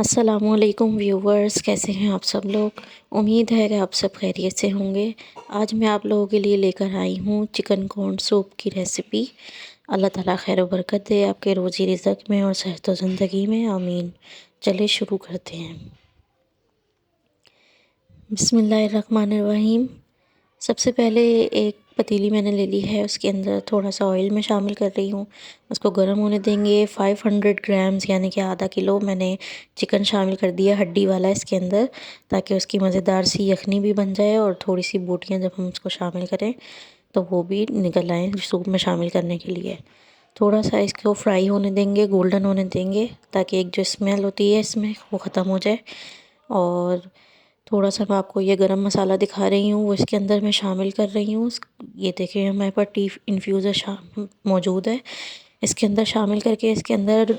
अस्सलामुअलैकुम व्यूवर्स, कैसे हैं आप सब लोग। उम्मीद है कि आप सब खैरियत से होंगे। आज मैं आप लोगों के लिए लेकर आई हूँ चिकन कॉर्न सूप की रेसिपी। अल्लाह ताला खैर बरकत दे आपके रोज़ी रिज़्क़ में और सेहत व ज़िंदगी में, आमीन। चलिए शुरू करते हैं। बिस्मिल्लाहिर्रहमानिर्रहीम। सबसे पहले एक पतीली मैंने ले ली है, उसके अंदर थोड़ा सा ऑयल में शामिल कर रही हूँ। उसको गर्म होने देंगे। 500 ग्राम्स यानी कि आधा किलो मैंने चिकन शामिल कर दिया, हड्डी वाला इसके अंदर, ताकि उसकी मज़ेदार सी यखनी भी बन जाए और थोड़ी सी बोटियाँ जब हम उसको शामिल करें तो वो भी निकल आएँ सूप में शामिल करने के लिए। थोड़ा सा इसको फ्राई होने देंगे, गोल्डन होने देंगे, ताकि एक जो स्मेल होती है इसमें वो ख़त्म हो जाए। और थोड़ा सा मैं आपको ये गरम मसाला दिखा रही हूँ, वो इसके अंदर मैं शामिल कर रही हूँ। ये देखिए हमारे पास टी इन्फ्यूज़र मौजूद है। इसके अंदर शामिल करके इसके अंदर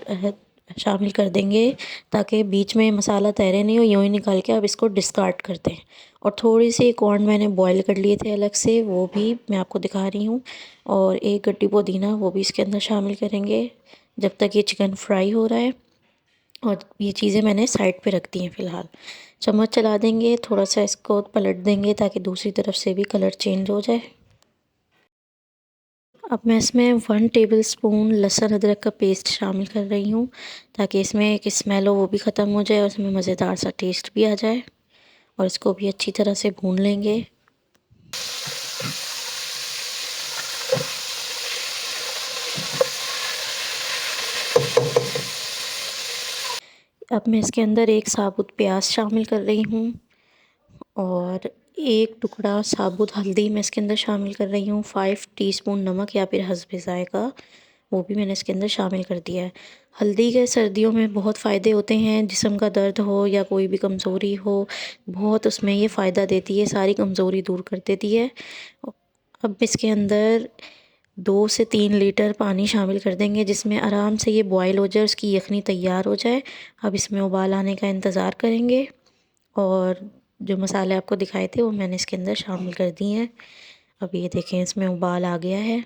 शामिल कर देंगे, ताकि बीच में मसाला तैरे नहीं हो, यूँ ही निकाल के आप इसको डिस्कार्ड कर दें। और थोड़ी सी कॉर्न मैंने बॉईल कर लिए थे अलग से, वो भी मैं आपको दिखा रही हूँ। और एक गड्डी पुदीना वो भी इसके अंदर शामिल करेंगे जब तक ये चिकन फ्राई हो रहा है। और ये चीज़ें मैंने साइड पे रख दी हैं फ़िलहाल। चम्मच चला देंगे, थोड़ा सा इसको पलट देंगे ताकि दूसरी तरफ से भी कलर चेंज हो जाए। अब मैं इसमें 1 टेबलस्पून लहसुन अदरक का पेस्ट शामिल कर रही हूँ, ताकि इसमें एक स्मेल हो वो भी ख़त्म हो जाए और इसमें मज़ेदार सा टेस्ट भी आ जाए। और इसको भी अच्छी तरह से भून लेंगे। अब मैं इसके अंदर एक साबुत प्याज शामिल कर रही हूँ और एक टुकड़ा साबुत हल्दी मैं इसके अंदर शामिल कर रही हूँ। 5 टीस्पून नमक या फिर हस्बे ज़ायक़ा वो भी मैंने इसके अंदर शामिल कर दिया है। हल्दी के सर्दियों में बहुत फ़ायदे होते हैं, जिस्म का दर्द हो या कोई भी कमज़ोरी हो, बहुत उसमें ये फ़ायदा देती है, सारी कमज़ोरी दूर कर देती है। अब इसके अंदर 2 से 3 लीटर पानी शामिल कर देंगे, जिसमें आराम से ये बॉयल हो जाए, उसकी यखनी तैयार हो जाए। अब इसमें उबाल आने का इंतज़ार करेंगे और जो मसाले आपको दिखाए थे वो मैंने इसके अंदर शामिल कर दिए हैं। अब ये देखें इसमें उबाल आ गया है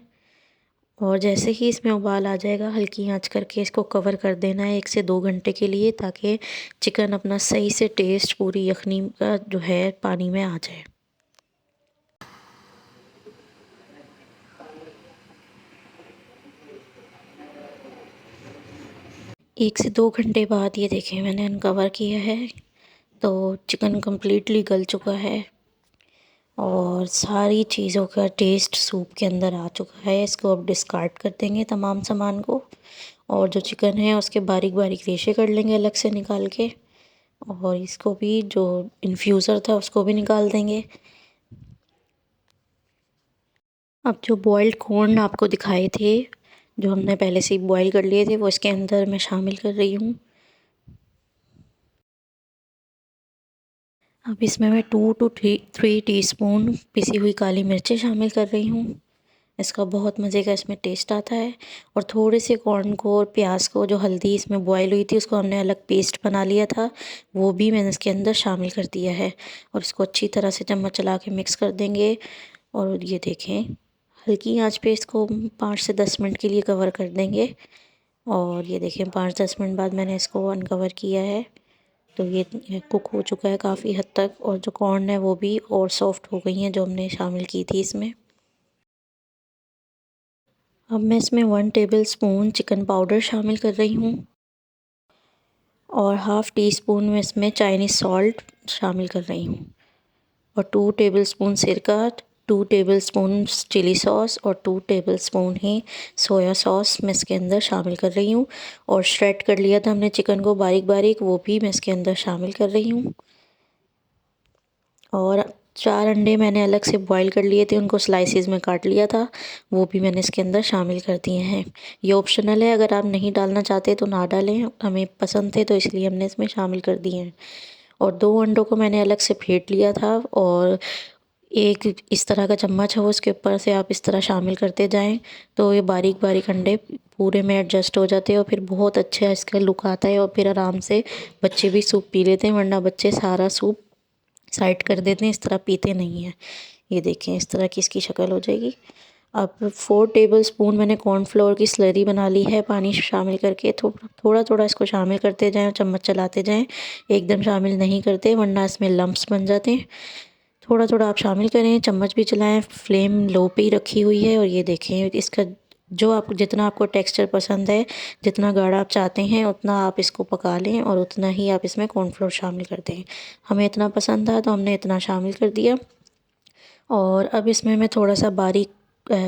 और जैसे ही इसमें उबाल आ जाएगा हल्की आंच करके इसको कवर कर देना है 1 से 2 घंटे के लिए, ताकि चिकन अपना सही से टेस्ट पूरी यखनी का जो है पानी में आ जाए। एक से 2 घंटे बाद ये देखें मैंने अनकवर किया है तो चिकन कम्प्लीटली गल चुका है और सारी चीज़ों का टेस्ट सूप के अंदर आ चुका है। इसको अब डिस्कार्ड कर देंगे तमाम सामान को, और जो चिकन है उसके बारीक बारीक रेशे कर लेंगे अलग से निकाल के, और इसको भी जो इन्फ्यूज़र था उसको भी निकाल देंगे। अब जो बॉइल्ड कॉर्न आपको दिखाए थे, जो हमने पहले से ही बॉईल कर लिए थे, वो इसके अंदर मैं शामिल कर रही हूँ। अब इसमें मैं 2 टू 3 टीस्पून पिसी हुई काली मिर्चें शामिल कर रही हूँ। इसका बहुत मज़े का इसमें टेस्ट आता है। और थोड़े से कॉर्न को और प्याज को, जो हल्दी इसमें बॉयल हुई थी उसको हमने अलग पेस्ट बना लिया था, वो भी मैंने इसके अंदर शामिल कर दिया है। और इसको अच्छी तरह से चम्मच चला के मिक्स कर देंगे। और ये देखें हल्की आंच पे इसको 5 से 10 मिनट के लिए कवर कर देंगे। और ये देखें 5-10 मिनट बाद मैंने इसको अनकवर किया है तो ये कुक हो चुका है काफ़ी हद तक, और जो कॉर्न है वो भी और सॉफ्ट हो गई हैं जो हमने शामिल की थी इसमें। अब मैं इसमें 1 टेबलस्पून चिकन पाउडर शामिल कर रही हूँ और हाफ़ टी स्पून में इसमें चाइनीज़ सॉल्ट शामिल कर रही हूँ, और 2 टेबलस्पून सिरका, 2 टेबलस्पून चिली सॉस और 2 टेबलस्पून ही सोया सॉस मैं इसके अंदर शामिल कर रही हूँ। और श्रेड कर लिया था हमने चिकन को बारीक बारीक, वो भी मैं इसके अंदर शामिल कर रही हूँ। और 4 अंडे मैंने अलग से बॉईल कर लिए थे, उनको स्लाइसेस में काट लिया था, वो भी मैंने इसके अंदर शामिल कर दिए हैं। ये ऑप्शनल है, अगर आप नहीं डालना चाहते तो ना डालें, हमें पसंद थे तो इसलिए हमने इसमें शामिल कर दिए हैं। और 2 अंडों को मैंने अलग से फेंट लिया था, और एक इस तरह का चम्मच है वो, उसके ऊपर से आप इस तरह शामिल करते जाएं तो ये बारीक बारीक अंडे पूरे में एडजस्ट हो जाते हैं और फिर बहुत अच्छा इसका लुक आता है। और फिर आराम से बच्चे भी सूप पी लेते हैं, वरना बच्चे सारा सूप साइड कर देते हैं, इस तरह पीते नहीं हैं। ये देखें इस तरह की इसकी शक्ल हो जाएगी। अब 4 टेबलस्पून मैंने कॉर्नफ्लोर की स्लरी बना ली है पानी शामिल करके। थोड़ा थोड़ा इसको शामिल करते जाएं और चम्मच चलाते जाएं, एकदम शामिल नहीं करते वरना इसमें लम्प्स बन जाते हैं। थोड़ा थोड़ा आप शामिल करें, चम्मच भी चलाएं, फ्लेम लो पे ही रखी हुई है। और ये देखें इसका जो आपको जितना आपको टेक्सचर पसंद है, जितना गाढ़ा आप चाहते हैं उतना आप इसको पका लें और उतना ही आप इसमें कॉर्नफ्लोर शामिल कर दें। हमें इतना पसंद था तो हमने इतना शामिल कर दिया। और अब इसमें मैं थोड़ा सा बारीक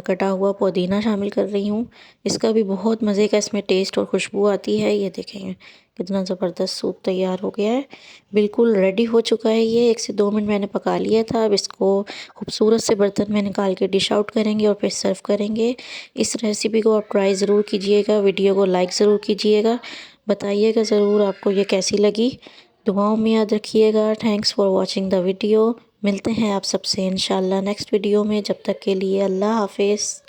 कटा हुआ पुदीना शामिल कर रही हूँ। इसका भी बहुत मज़े का इसमें टेस्ट और खुशबू आती है। ये देखें कितना ज़बरदस्त सूप तैयार हो गया है, बिल्कुल रेडी हो चुका है। ये 1 से 2 मिनट मैंने पका लिया था। अब इसको खूबसूरत से बर्तन में निकाल के डिश आउट करेंगे और फिर सर्व करेंगे। इस रेसिपी को आप ट्राई ज़रूर कीजिएगा, वीडियो को लाइक ज़रूर कीजिएगा, बताइएगा ज़रूर आपको ये कैसी लगी। दुआओं में याद रखिएगा। Thanks for watching the video. मिलते हैं आप सबसे इंशाल्लाह नेक्स्ट वीडियो में। जब तक के लिए अल्लाह हाफिज़।